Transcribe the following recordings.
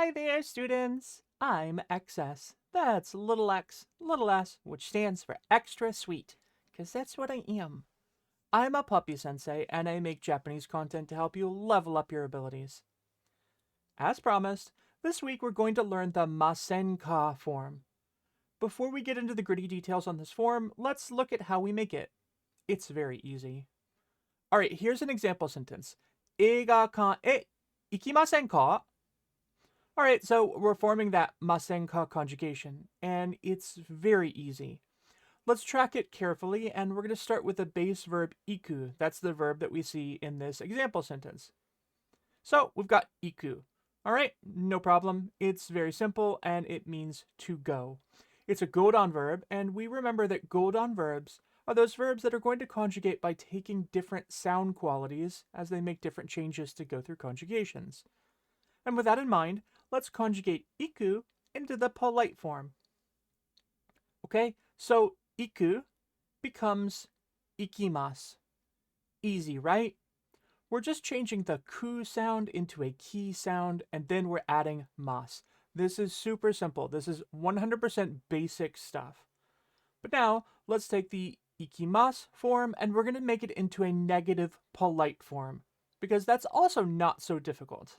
Hi there, students. I'm XS. That's little x, little s, which stands for extra sweet, because that's what I am. I'm a puppy-sensei, and I make Japanese content to help you level up your abilities. As promised, this week we're going to learn the Masenka form. Before we get into the gritty details on this form, let's look at how we make it. It's very easy. Alright, here's an example sentence. 映画館へ行きませんか? Alright, so we're forming that Masenka conjugation, and it's very easy. Let's track it carefully, and we're going to start with the base verb iku. That's the verb that we see in this example sentence. So we've got iku. Alright, no problem. It's very simple, and it means to go. It's a godon verb, and we remember that godon verbs are those verbs that are going to conjugate by taking different sound qualities as they make different changes to go through conjugations. And with that in mind, let's conjugate iku into the polite form. Okay, so iku becomes ikimasu. Easy, right? We're just changing the ku sound into a ki sound, and then we're adding mas. This is super simple. This is 100% basic stuff. But now, let's take the ikimasu form, and we're going to make it into a negative polite form, because that's also not so difficult.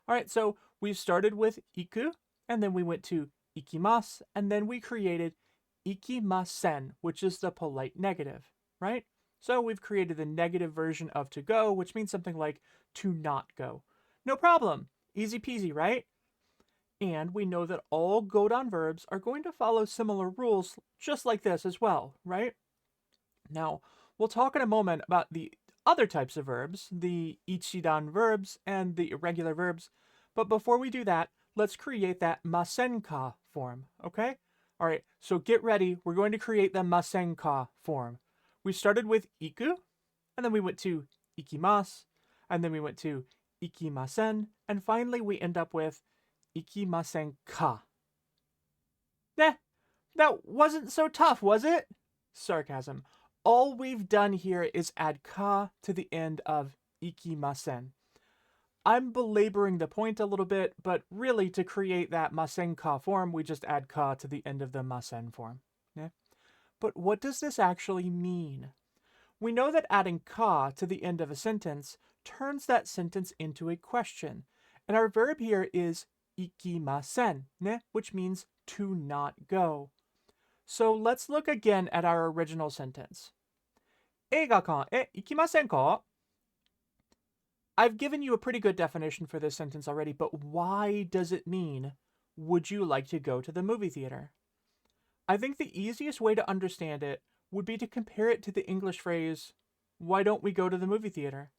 Alright, so we started with iku, and then we went to ikimasu, and then we created ikimasen, which is the polite negative, right? So we've created the negative version of to go, which means something like to not go. No problem. Easy peasy, right? And we know that all godon verbs are going to follow similar rules just like this as well, right? Now, we'll talk in a moment about the other types of verbs, the ichidan verbs and the irregular verbs. But before we do that, let's create that masenka form, okay? All right, so get ready. We're going to create the masenka form. We started with iku, and then we went to ikimasu, and then we went to ikimasen, and finally we end up with ikimasenka. That wasn't so tough, was it? Sarcasm. All we've done here is add ka to the end of ikimasen. I'm belaboring the point a little bit, but really to create that masenka form, we just add ka to the end of the masen form. Yeah? But what does this actually mean? We know that adding ka to the end of a sentence turns that sentence into a question. And our verb here is ikimasen, which means to not go. So let's look again at our original sentence. 映画館へ行きませんか? I've given you a pretty good definition for this sentence already, but why does it mean, would you like to go to the movie theater? I think the easiest way to understand it would be to compare it to the English phrase, why don't we go to the movie theater?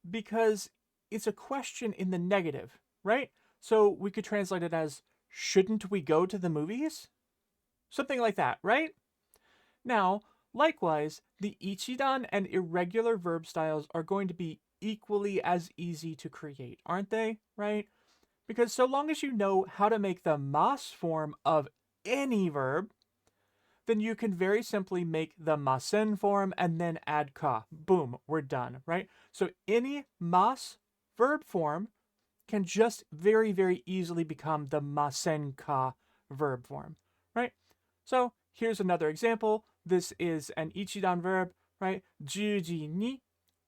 Because it's a question in the negative, right? So we could translate it as, shouldn't we go to the movies? Something like that, right? Now, likewise, the ichidan and irregular verb styles are going to be equally as easy to create, aren't they? Right? Because so long as you know how to make the mas form of any verb, then you can very simply make the masen form and then add ka. Boom, we're done, right? So any mas verb form can just very, very easily become the masenka verb form, right? So here's another example. This is an ichidan verb, right? 10時に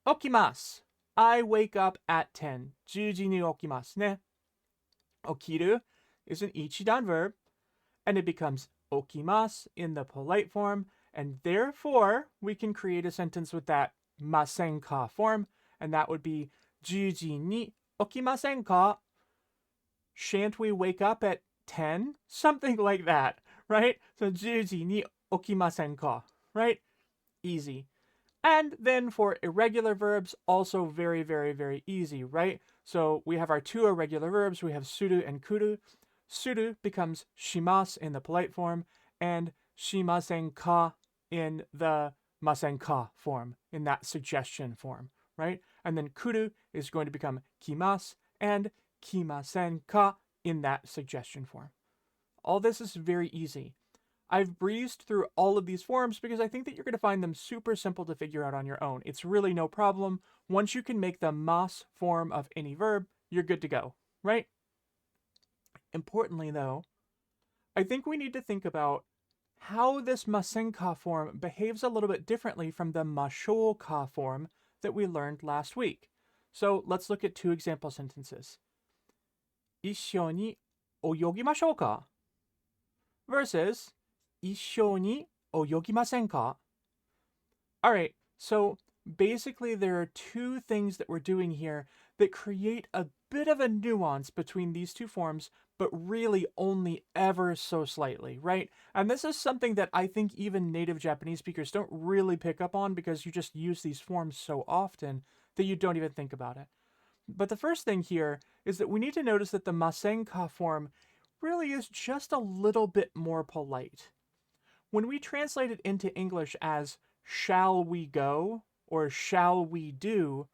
起きます. I wake up at 10. 10時に起きますね. Okiru is an ichidan verb, and it becomes okimasu in the polite form, and therefore we can create a sentence with that masenka form, and that would be 10時に起きませんか? Shan't we wake up at 10? Something like that, right? So 10時に起きませんか? Right? Easy. And then for irregular verbs, also very, very, very easy, right? So we have our two irregular verbs. We have suru and kuru. Suru becomes shimasu in the polite form, and shimasenka in the masenka form, in that suggestion form, right? And then kuru is going to become kimasu, and kimasenka in that suggestion form. All this is very easy. I've breezed through all of these forms because I think that you're going to find them super simple to figure out on your own. It's really no problem. Once you can make the mas form of any verb, you're good to go, right? Importantly, though, I think we need to think about how this Masenka form behaves a little bit differently from the Mashoka form that we learned last week. So let's look at two example sentences. 一緒に泳ぎましょうか versus 一緒に泳ぎませんか Alright, so basically there are two things that we're doing here that create a bit of a nuance between these two forms, but really only ever so slightly, right? And this is something that I think even native Japanese speakers don't really pick up on because you just use these forms so often that you don't even think about it. But the first thing here is that we need to notice that the Masenka form really is just a little bit more polite. When we translate it into English as shall we go or shall we do,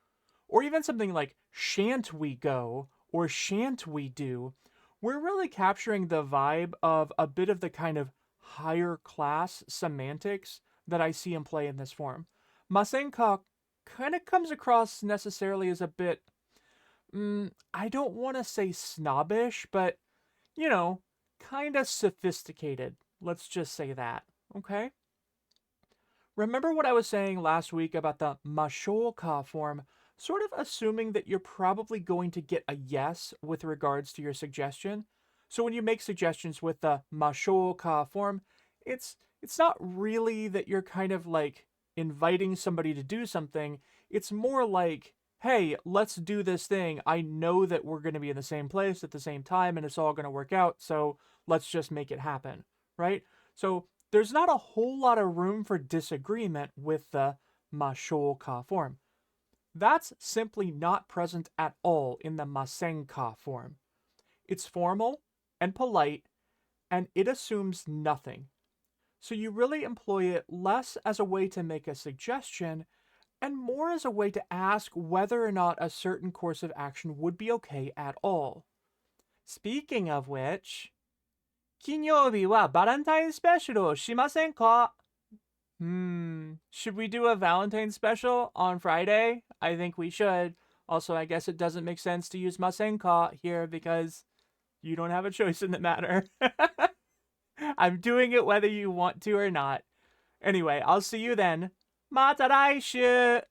or even something like shan't we go or shan't we do, we're really capturing the vibe of a bit of the kind of higher class semantics that I see in play in this form. Masenka kind of comes across necessarily as a bit, I don't want to say snobbish, but, you know, kind of sophisticated. Let's just say that, okay? Remember what I was saying last week about the mashoka form, sort of assuming that you're probably going to get a yes with regards to your suggestion? So when you make suggestions with the mashoka form, it's not really that you're kind of like inviting somebody to do something. It's more like, hey, let's do this thing. I know that we're going to be in the same place at the same time and it's all going to work out, so let's just make it happen, right? So there's not a whole lot of room for disagreement with the mashoka form. That's simply not present at all in the masenka form. It's formal and polite, and it assumes nothing. So you really employ it less as a way to make a suggestion and more as a way to ask whether or not a certain course of action would be okay at all. Speaking of which, 金曜日はバレンタインスペシャルをしませんか? Should we do a Valentine special on Friday? I think we should. Also, I guess it doesn't make sense to use Masenka here because you don't have a choice in the matter. I'm doing it whether you want to or not. Anyway, I'll see you then. また来週!